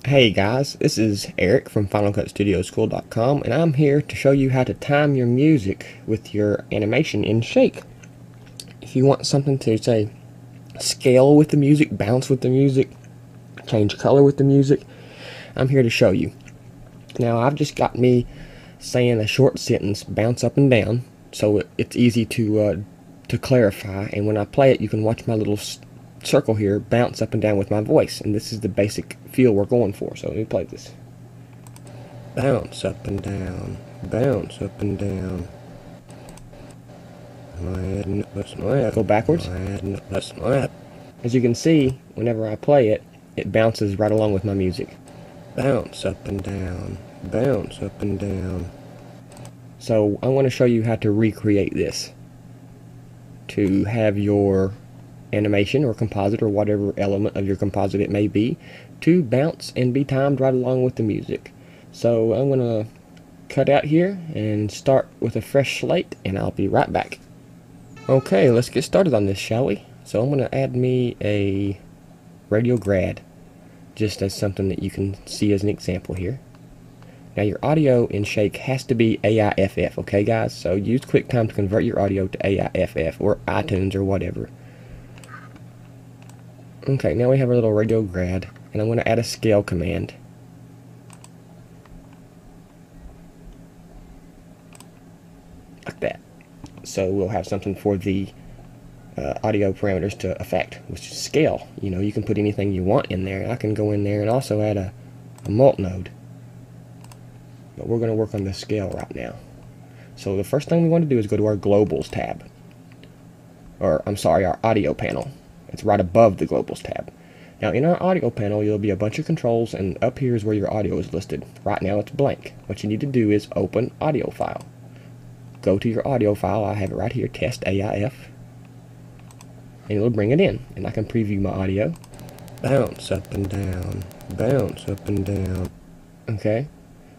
Hey guys, this is Eric from FinalCutStudiosCool.com, and I'm here to show you how to time your music with your animation in Shake. If you want something to, say, scale with the music, bounce with the music, change color with the music, I'm here to show you. Now, I've just got me saying a short sentence, bounce up and down, so it's easy to clarify, and when I play it, you can watch my little circle here bounce up and down with my voice, and this is the basic feel we're going for. So let me play this. Bounce up and down, bounce up and down. Go backwards. As you can see, whenever I play it, it bounces right along with my music. Bounce up and down, bounce up and down. So I want to show you how to recreate this to have your animation or composite or whatever element of your composite it may be to bounce and be timed right along with the music. So I'm going to cut out here and start with a fresh slate, and I'll be right back. Okay, let's get started on this, shall we? So I'm going to add me a radio grad just as something that you can see as an example here. Now your audio in Shake has to be AIFF, okay guys? So use QuickTime to convert your audio to AIFF or iTunes or whatever. Okay, now we have our little radio grad, and I'm going to add a scale command. Like that. So we'll have something for the audio parameters to affect, which is scale. You know, you can put anything you want in there. I can go in there and also add a mult node. But we're going to work on the scale right now. So the first thing we want to do is go to our globals tab. Or, I'm sorry, our audio panel. It's right above the globals tab. Now in our audio panel there'll be a bunch of controls, and up here is where your audio is listed. Right now it's blank. What you need to do is open audio file. Go to your audio file. I have it right here, test AIF, and it'll bring it in, and I can preview my audio. Bounce up and down, bounce up and down. Okay,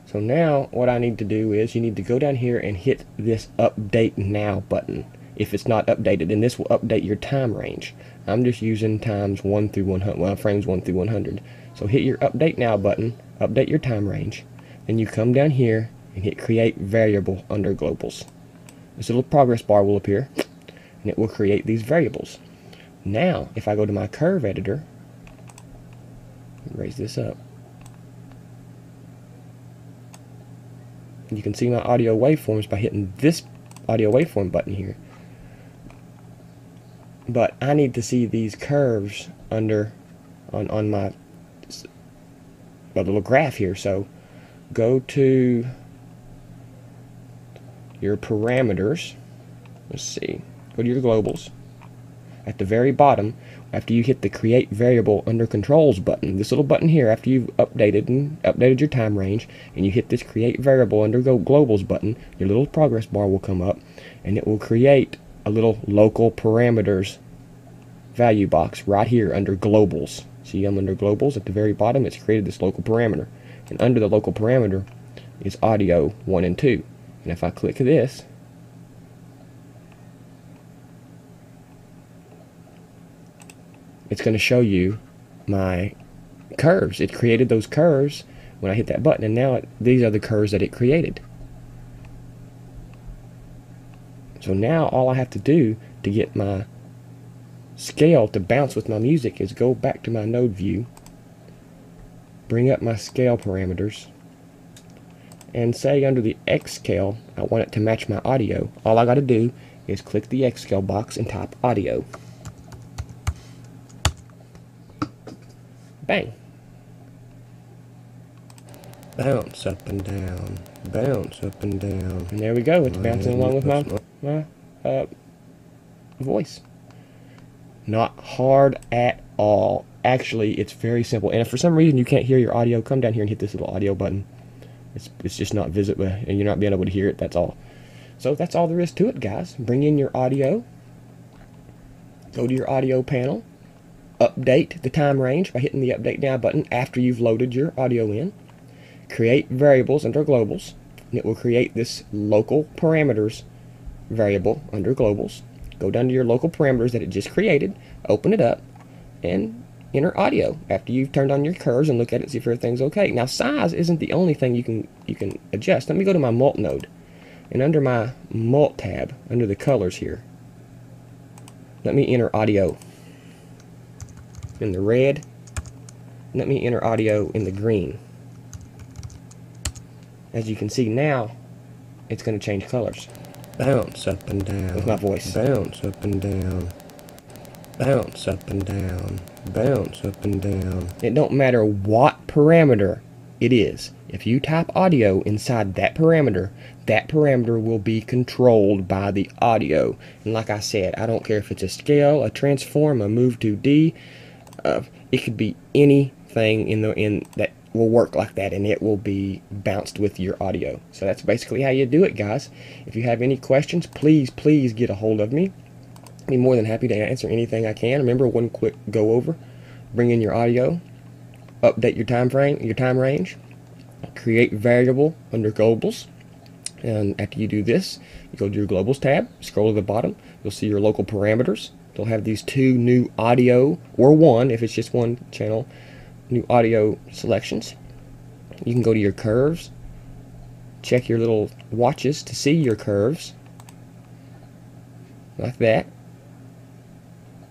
so now what I need to do is you need to go down here and hit this update now button. If it's not updated, then this will update your time range. I'm just using times 1 through 100, well, frames 1 through 100. So hit your update now button, update your time range, then you come down here and hit create variable under globals. This little progress bar will appear, and it will create these variables. Now, if I go to my curve editor, raise this up, you can see my audio waveforms by hitting this audio waveform button here. But I need to see these curves under on my little graph here. So go to your parameters. Let's see. Go to your globals. At the very bottom, after you hit the create variable under controls button, this little button here, after you've updated your time range, and you hit this create variable under globals button, your little progress bar will come up, and it will create a little local parameters value box right here under globals. See, I'm under globals at the very bottom. It's created this local parameter, and under the local parameter is audio 1 and 2. And if I click this, it's going to show you my curves. It created those curves when I hit that button, and now these are the curves that it created. So now all I have to do to get my scale to bounce with my music is go back to my node view, bring up my scale parameters, and say under the X scale I want it to match my audio. All I got to do is click the X scale box and type audio. Bang. Bounce up and down, bounce up and down. And there we go, it's bouncing along with my voice. Not hard at all. Actually, it's very simple. And if for some reason you can't hear your audio, come down here and hit this little audio button. It's just not visible, and you're not being able to hear it, that's all. So that's all there is to it, guys. Bring in your audio, go to your audio panel, update the time range by hitting the update now button after you've loaded your audio in. Create variables under globals, and it will create this local parameters variable under globals. Go down to your local parameters that it just created, open it up, and enter audio after you've turned on your curves and look at it and see if everything's okay. Now size isn't the only thing you can adjust. Let me go to my mult node, and under my mult tab, under the colors here, let me enter audio in the red. Let me enter audio in the green. As you can see now, it's going to change colors. Bounce up and down with my voice. Bounce up and down. Bounce up and down. Bounce up and down. It don't matter what parameter it is. If you type audio inside that parameter will be controlled by the audio. And like I said, I don't care if it's a scale, a transform, a move to D. It could be anything in that will work like that, and it will be bounced with your audio. So that's basically how you do it, guys. If you have any questions, please get a hold of me. I'd be more than happy to answer anything I can. Remember, one quick go over: bring in your audio, update your time frame, your time range, create variable under globals. And after you do this, you go to your globals tab, scroll to the bottom, you'll see your local parameters. They'll have these two new audio, or one if it's just one channel, new audio selections. You can go to your curves, check your little watches to see your curves, like that.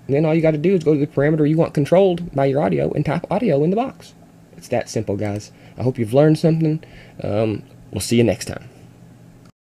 And then all you got to do is go to the parameter you want controlled by your audio and type audio in the box. It's that simple, guys. I hope you've learned something. We'll see you next time.